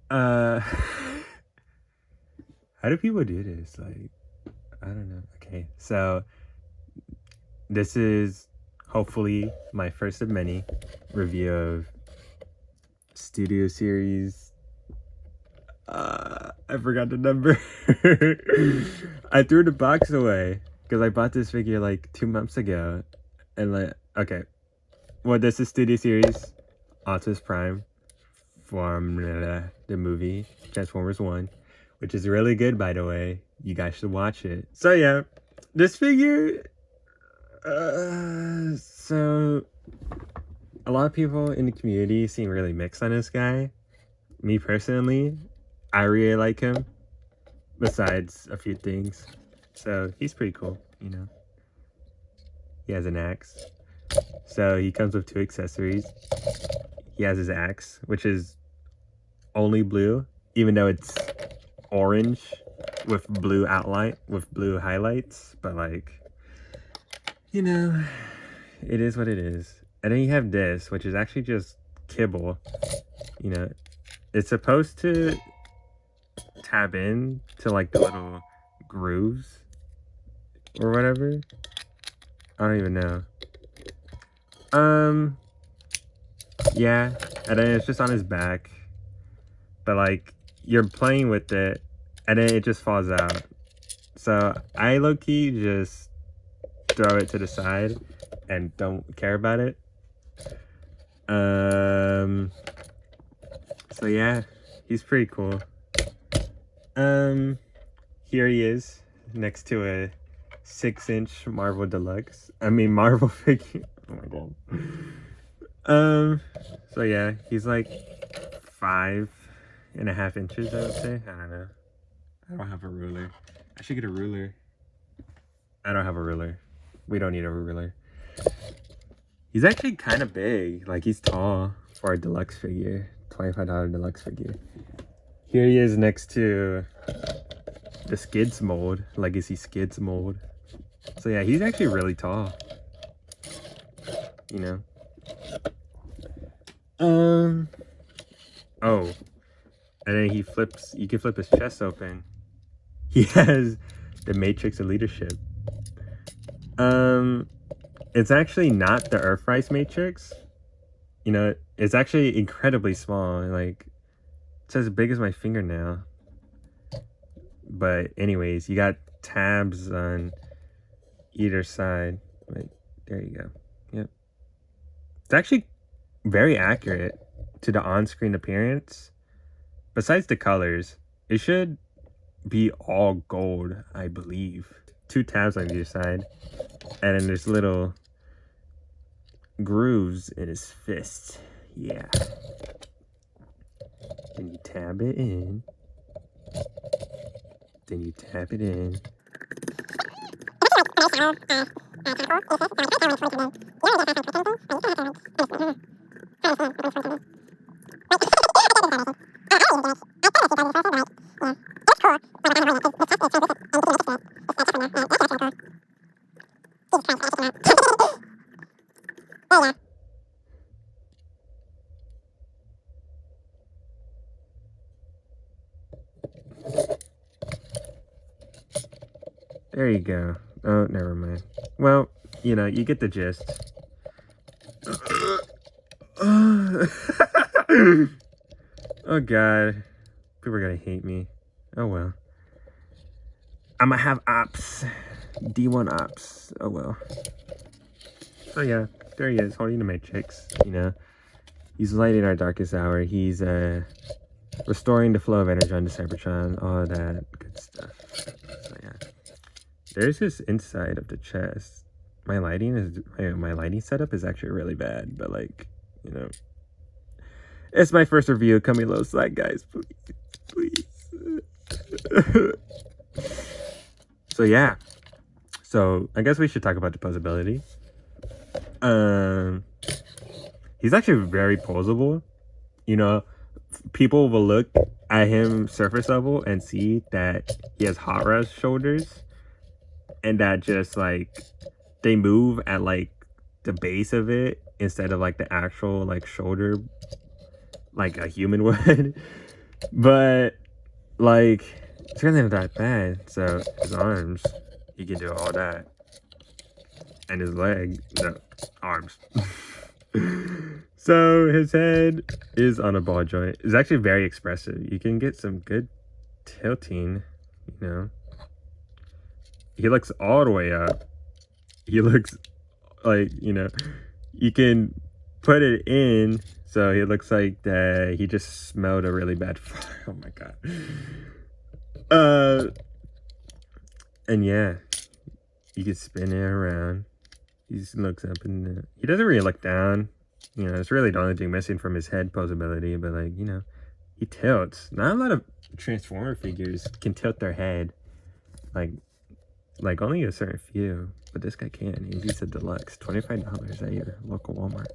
Uh, how do people do this? Like, I don't know. Okay, so this is hopefully my first of many review of Studio Series. I forgot the number. I threw the box away because I bought this figure like 2 months ago, and like, okay, well, this is Studio Series Optimus Prime from the movie Transformers 1, which is really good, by the way. You guys should watch it. So yeah, this figure, so a lot of people in the community seem really mixed on this guy. Me personally, I really like him, besides a few things. So he's pretty cool, you know. He has an axe. So he comes with 2 accessories. He has his axe, which is only blue, even though it's orange with blue outline, with blue highlights. But like, you know, it is what it is. And then you have this, which is actually just kibble. You know, it's supposed to tab in to like the little grooves or whatever. I don't even know. Yeah, and then it's just on his back. But like, you're playing with it, and then it just falls out. So I low-key just throw it to the side and don't care about it. So yeah, he's pretty cool. Here he is next to a 6-inch Marvel Deluxe. I mean Marvel figure. Oh my god. So yeah, he's like 5.5 inches, I would say. I don't know. I don't have a ruler. I should get a ruler. I don't have a ruler. We don't need a ruler. He's actually kind of big. Like, he's tall for a deluxe figure. $25 deluxe figure. Here he is next to the Skids mold. Legacy Skids mold. So yeah, he's actually really tall. You know? Oh. And then he flips, you can flip his chest open. He has the Matrix of Leadership. It's actually not the Earthrise Matrix. You know, it's actually incredibly small. Like, it's as big as my fingernail. But anyways, you got tabs on either side. Like, there you go. Yep. It's actually very accurate to the on-screen appearance. Besides the colors, it should be all gold, I believe. 2 tabs on either side. And then there's little grooves in his fist. Yeah. Then you tab it in. Then you tap it in. There you go. Oh, never mind. Well, you know, you get the gist. Oh god. People are gonna hate me. Oh well. I'ma have ops. D1 ops. Oh well. So yeah, there he is, holding the Matrix, you know. He's lighting our darkest hour. He's restoring the flow of energy on the Cybertron, all that good stuff. So yeah. There's this inside of the chest. My lighting setup is actually really bad, but like, you know, it's my first review. Cut me low side, guys, please. So yeah, so I guess we should talk about the posability. He's actually very posable. You know, people will look at him surface level and see that he has hot rod shoulders, and that just like they move at like the base of it instead of like the actual like shoulder like a human would. But like, it's really not that bad. So his arms, he can do all that, and his leg, no, arms. So his head is on a ball joint. It's actually very expressive. You can get some good tilting, you know. He looks all the way up. He looks like, you know, you can put it in so it looks like that he just smelled a really bad fart. Oh my god. And yeah, you can spin it around. He just looks up and he doesn't really look down. You know, it's really the only thing missing from his head posability, but like, you know, he tilts. Not a lot of Transformer figures can tilt their head. Like only a certain few, but this guy can. He's a deluxe, $25 at your local Walmart.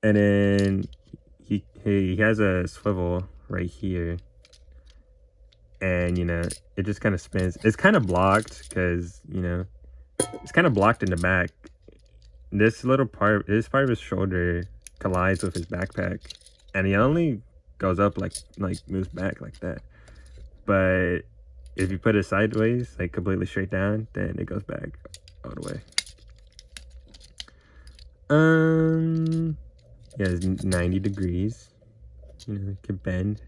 And then he has a swivel right here, and you know it just kind of spins. It's kind of blocked because you know it's kind of blocked in the back. This part of his shoulder collides with his backpack, and he only goes up like moves back like that. But if you put it sideways, like completely straight down, then it goes back all the way. He has 90 degrees. You know, it can bend.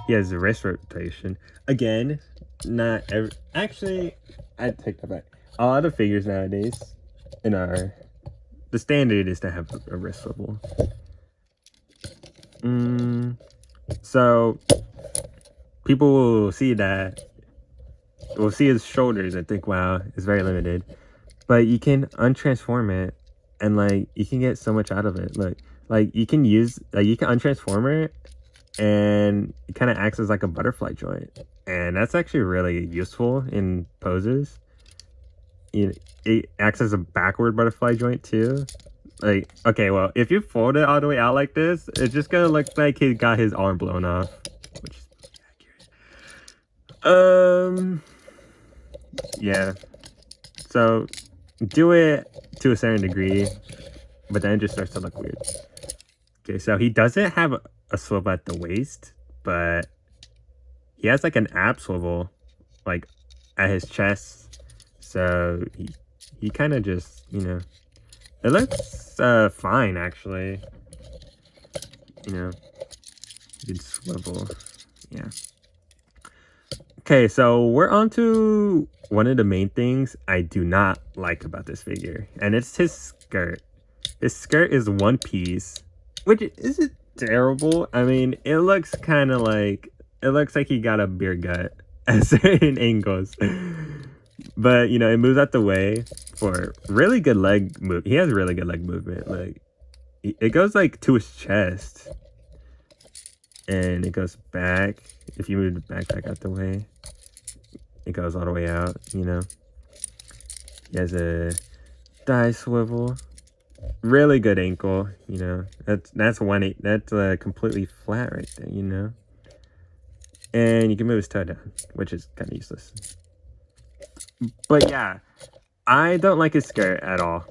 He has a wrist rotation. Again, not every. Actually, I take that back. A lot of figures nowadays, the standard is to have a wrist swivel. So people will see that. Will see his shoulders and think, "Wow, it's very limited." But you can untransform it, and like you can get so much out of it. Look, like you can untransform it, and it kind of acts as like a butterfly joint, and that's actually really useful in poses. It acts as a backward butterfly joint too. Like, okay, well, if you fold it all the way out like this, it's just gonna look like he got his arm blown off, which is accurate. Yeah. So do it to a certain degree, but then it just starts to look weird. Okay, so he doesn't have a swivel at the waist, but he has like an ab swivel like at his chest. So he kind of just, you know, it looks fine actually. You know, good swivel. Yeah. Okay, so we're on to one of the main things I do not like about this figure, and it's his skirt. His skirt is one piece, which isn't terrible. I mean, it looks kind of like, it looks like he got a beer gut at certain angles. But, you know, it moves out the way for really good leg move. He has really good leg movement. Like, it goes like to his chest. And it goes back. If you move the backpack out the way, it goes all the way out, you know. He has a thigh swivel. Really good ankle, you know. That's completely flat right there, you know. And you can move his toe down, which is kind of useless. But yeah, I don't like his skirt at all.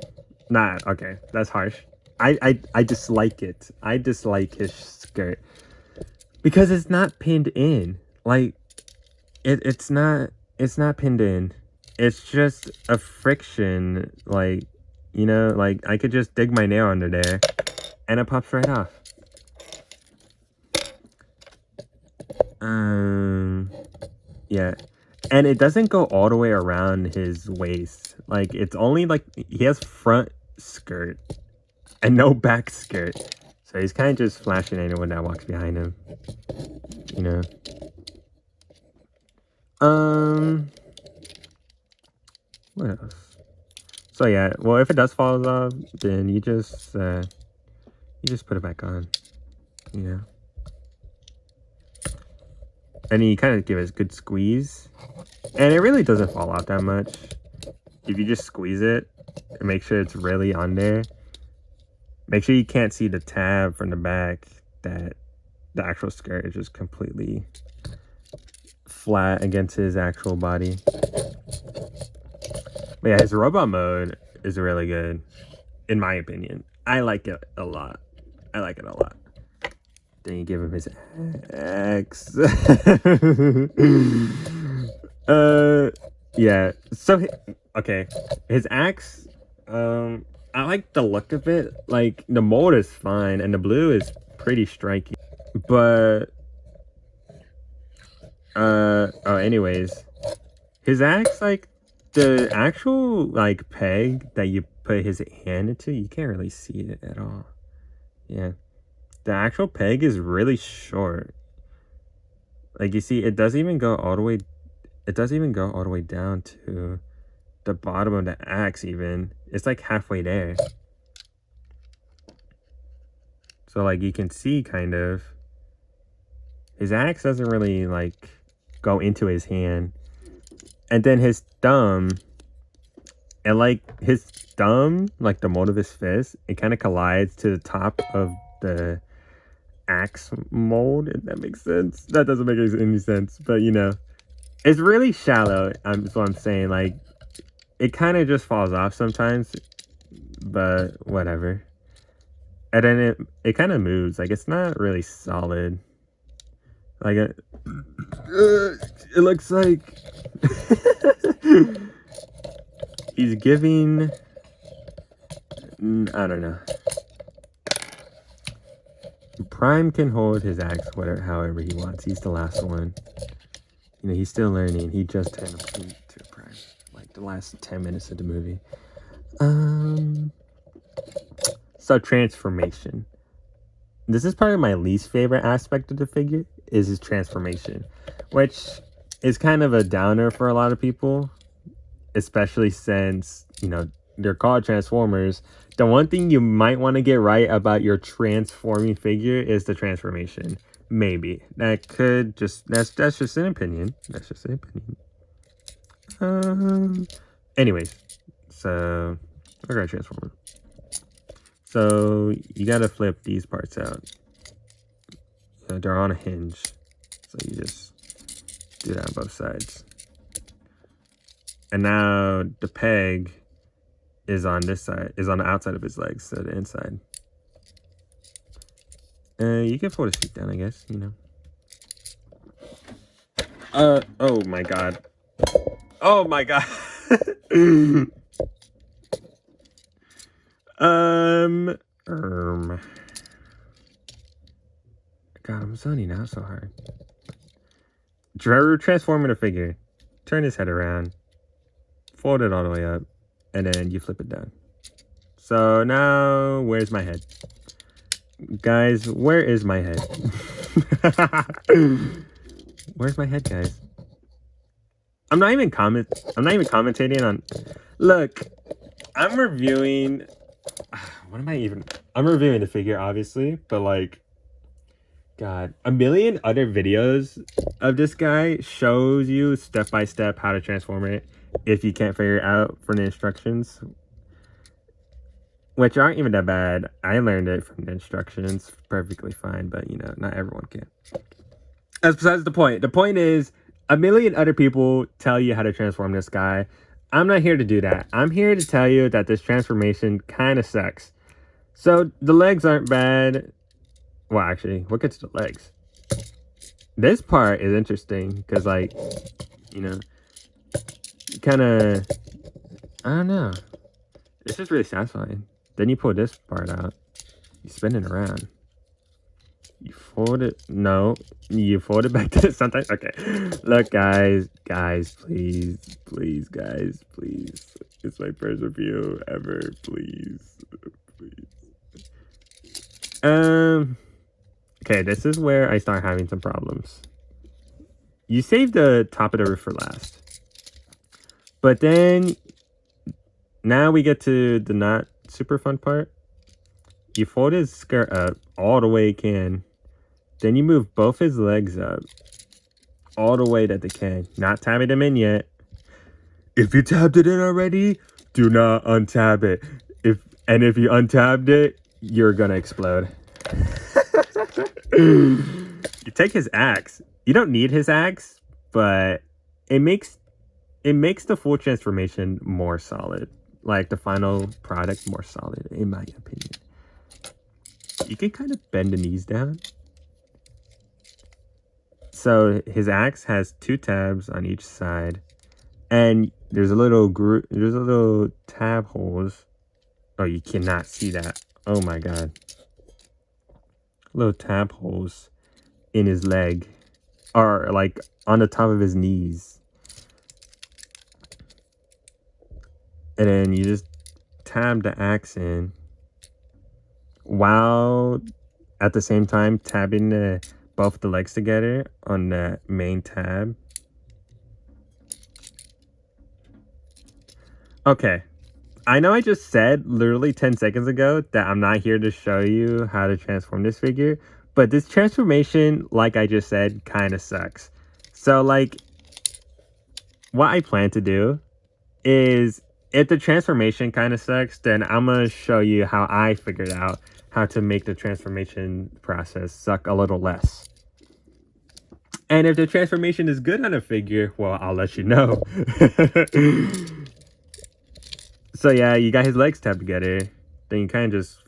Okay, that's harsh. I dislike it. I dislike his skirt because it's not pinned in. Like it's not pinned in. It's just a friction, like, you know, like I could just dig my nail under there and it pops right off. Yeah. And it doesn't go all the way around his waist. Like, it's only like, he has front skirt and no back skirt. So he's kind of just flashing anyone that walks behind him. You know? What else? So yeah, well, if it does fall off, then you just put it back on. You know? And you kind of give it a good squeeze. And it really doesn't fall out that much. If you just squeeze it and make sure it's really on there. Make sure you can't see the tab from the back, that the actual skirt is just completely flat against his actual body. But yeah, his robot mode is really good, in my opinion. I like it a lot. I like it a lot. Then you give him his axe. Yeah. So, okay, his axe. I like the look of it. Like the mold is fine, and the blue is pretty striking. But oh, anyways, his axe, like the actual like peg that you put his hand into, you can't really see it at all. Yeah, the actual peg is really short. Like you see, it doesn't even go all the way. It doesn't even go all the way down to the bottom of the axe. Even it's like halfway there. So like you can see kind of his axe doesn't really like go into his hand. And then his thumb, and like his thumb, like the mold of his fist, it kind of collides to the top of the axe mold, if that makes sense. That doesn't make any sense, but you know, it's really shallow. That's what I'm saying. Like, it kind of just falls off sometimes, but whatever. And then it kind of moves. Like, it's not really solid. Like, it looks like he's giving, I don't know. Prime can hold his axe however he wants. He's the last one. You know, he's still learning. He just turned to Prime, like the last 10 minutes of the movie. So transformation. This is probably my least favorite aspect of the figure, is his transformation, which is kind of a downer for a lot of people, especially since, you know, they're called Transformers. The one thing you might want to get right about your transforming figure is the transformation. Maybe. That could just, that's just an opinion. That's just an opinion. Anyways, so we're gonna transform him. So you gotta flip these parts out. They're on a hinge, so you just do that on both sides. And now the peg is on this side, is on the outside of his legs, so the inside. You can fold his feet down, I guess, you know. Oh my god. Oh my god. God, I'm zoning out so hard. Transforming a figure. Turn his head around. Fold it all the way up. And then you flip it down. So now, where's my head? Guys, where is my head? Where's my head, guys? I'm not even commentating on. Look, I'm reviewing. What am I even? I'm reviewing the figure, obviously, but like, God, a million other videos of this guy shows you step by step how to transform it if you can't figure it out from the instructions, which aren't even that bad. I learned it from the instructions perfectly fine, but you know, not everyone can. That's besides the point. The point is, a million other people tell you how to transform this guy. I'm not here to do that. I'm here to tell you that this transformation kind of sucks. So the legs aren't bad. Well, actually, we'll get to the legs. This part is interesting because, like, you know, kind of, I don't know. It's just really satisfying. Then you pull this part out. You spin it around. You fold it. No, you fold it back to sometimes. Okay, look, guys, please, guys, please. It's my first review ever. Please. Okay, this is where I start having some problems. You save the top of the roof for last. But then, now we get to the not super fun part. You fold his skirt up all the way you can. Then you move both his legs up all the way that they can. Not tabbing them in yet. If you tabbed it in already, do not untab it. If you untabbed it, you're gonna explode. You take his axe. You don't need his axe, but it makes the full transformation more solid. Like the final product more solid, in my opinion. You can kind of bend the knees down. So his axe has 2 tabs on each side, and there's a little tab holes. Oh, you cannot see that. Oh my god. Little tab holes in his leg, or like on the top of his knees. And then you just tab the axe in while at the same time tabbing both the legs together on the main tab. Okay, I know I just said literally 10 seconds ago that I'm not here to show you how to transform this figure, but this transformation, like I just said, kind of sucks. So like, what I plan to do is, if the transformation kind of sucks, then I'm going to show you how I figured out how to make the transformation process suck a little less. And if the transformation is good on a figure, well, I'll let you know. So yeah, you got his legs tabbed together. Then you kind of just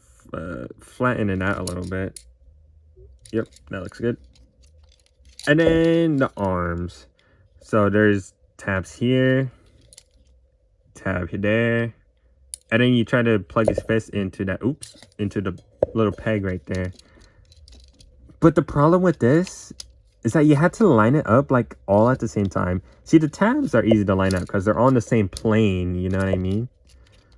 flatten it out a little bit. Yep, that looks good. And then the arms. So there's tabs here, tab there, and then you try to plug his fist into that, into the little peg right there. But the problem with this is that you had to line it up like all at the same time. See, the tabs are easy to line up because they're on the same plane, you know what I mean?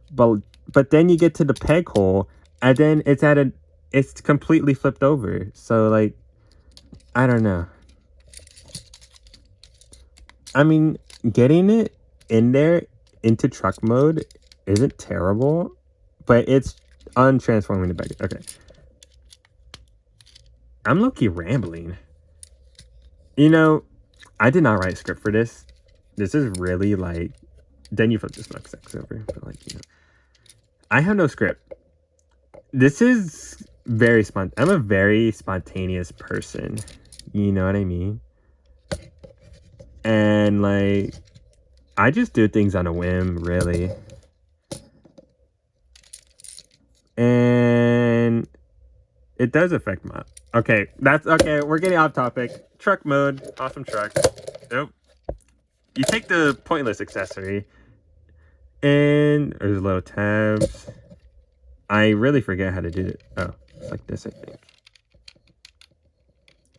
But then you get to the peg hole, and then it's completely flipped over. So like, I don't know. I mean, getting it in there into truck mode isn't terrible, but it's untransforming the back. Okay. I'm low-key rambling. You know, I did not write a script for this. This is really like, then you flip this box over, but like, you know, I have no script. This is very I'm a very spontaneous person. You know what I mean? And like, I just do things on a whim, really. And it does affect my... Okay, we're getting off topic. Truck mode, awesome truck. Nope. You take the pointless accessory, and there's little tabs. I really forget how to do it. Oh, like this, I think.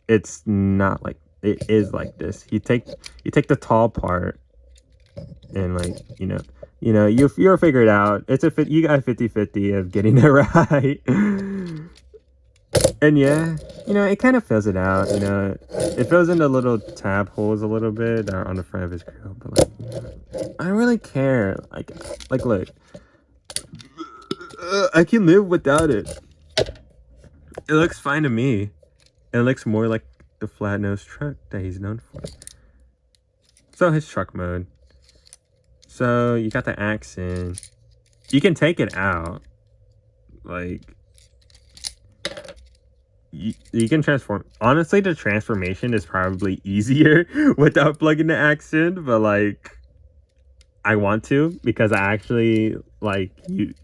It's not like... It is like this. You take the tall part, and like, you'll figure it out. You got 50-50 of getting it right. And yeah, it kind of fills it out. It fills in the little tab holes a little bit on the front of his grill, but like, I don't really care. Like look, I can live without it. It looks fine to me. It looks more like the flat-nosed truck that he's known for. So his truck mode. So you got the axe in. You can take it out. Like, you can transform. Honestly, the transformation is probably easier without plugging the axe in, but like, I want to, because I actually like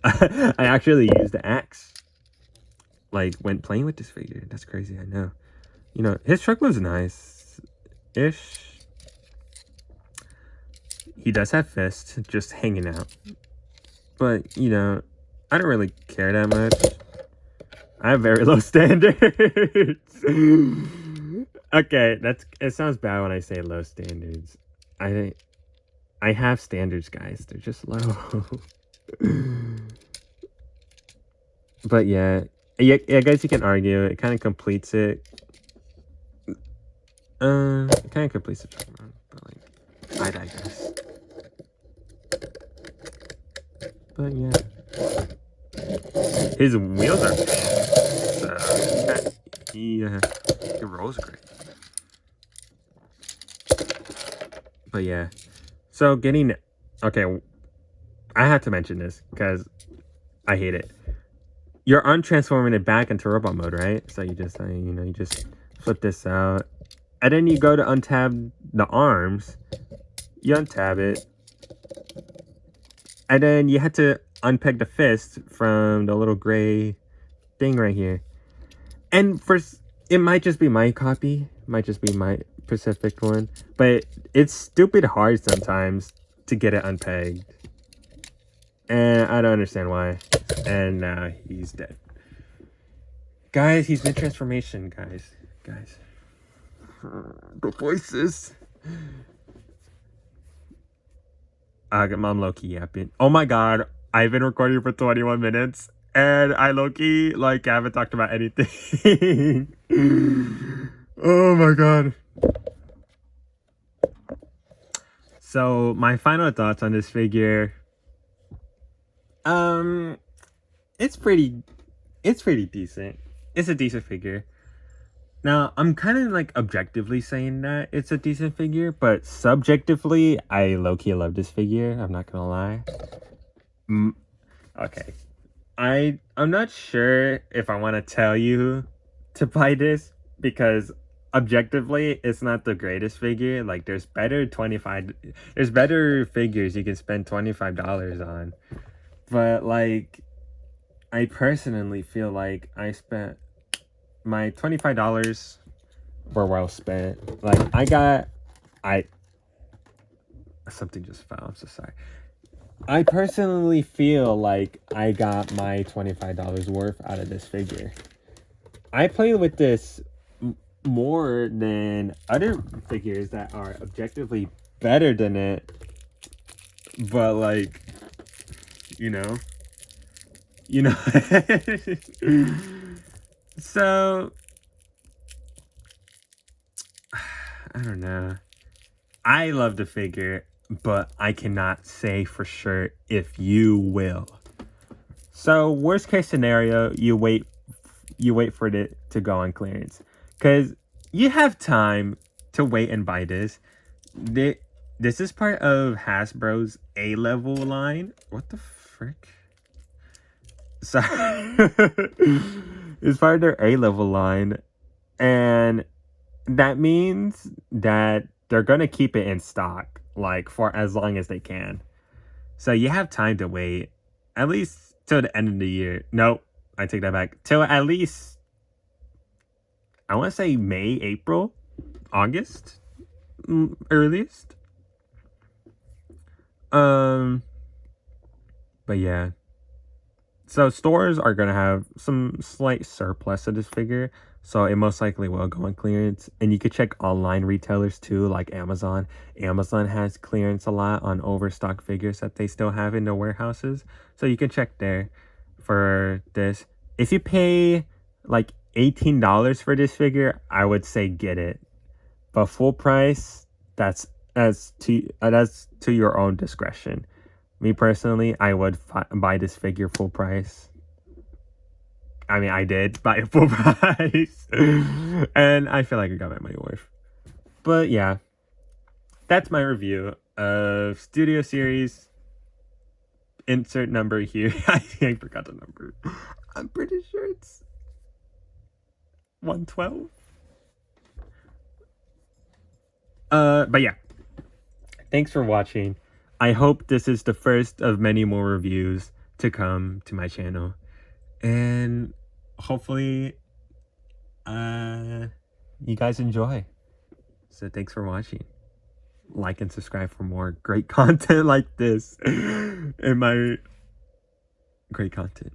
I actually use the axe like when playing with this figure. That's crazy, I know. His truck was nice-ish. He does have fists just hanging out. But, I don't really care that much. I have very low standards. Okay, it sounds bad when I say low standards. I have standards, guys. They're just low. But yeah, I guess you can argue. It kind of completes it. It kind of completes the truck mode, but like, I digress. But yeah, his wheels are big, so he rolls great. But yeah, so okay, I have to mention this because I hate it. You're untransforming it back into robot mode, right? So you just you just flip this out. And then you go to untab the arms, you untab it, and then you have to unpeg the fist from the little gray thing right here. And it might just be my copy, might just be Pacific one, but it's stupid hard sometimes to get it unpegged, and I don't understand why. And now he's dead. Guys, he's been transformation, guys. The voices. I'm low-key yapping. Oh my god, I've been recording for 21 minutes and I low-key like haven't talked about anything. Oh my god. So my final thoughts on this figure. It's pretty decent. It's a decent figure. Now, I'm kind of like objectively saying that it's a decent figure, but subjectively, I low-key love this figure. I'm not gonna lie. Okay. I'm not sure if I want to tell you to buy this because objectively, it's not the greatest figure. Like, there's better figures you can spend $25 on. But like, I personally feel like I spent my $25 were well spent. Like, something just fell. I'm so sorry. I personally feel like I got my $25 worth out of this figure. I played with this more than other figures that are objectively better than it. But like, you know. So, I don't know. I love the figure, but I cannot say for sure if you will. So, worst case scenario, you wait for it to go on clearance, because you have time to wait and buy this. This is part of Hasbro's A-level line. What the frick? Sorry. It's part of their A-level line, and that means that they're gonna keep it in stock like for as long as they can. So you have time to wait at least till the end of the year. Nope, I take that back. Till at least, I want to say May, April, August, earliest. But yeah. So stores are going to have some slight surplus of this figure, so it most likely will go on clearance. And you could check online retailers too, like Amazon. Amazon has clearance a lot on overstock figures that they still have in their warehouses, so you can check there for this. If you pay like $18 for this figure, I would say get it. But full price, that's to your own discretion. Me personally, I would buy this figure full price. I mean, I did buy it full price. And I feel like I got my money worth. But yeah, that's my review of Studio Series. Insert number here. I forgot the number. I'm pretty sure it's 112. But yeah. Thanks for watching. I hope this is the first of many more reviews to come to my channel. And hopefully, you guys enjoy. So thanks for watching. Like and subscribe for more great content like this. And my great content.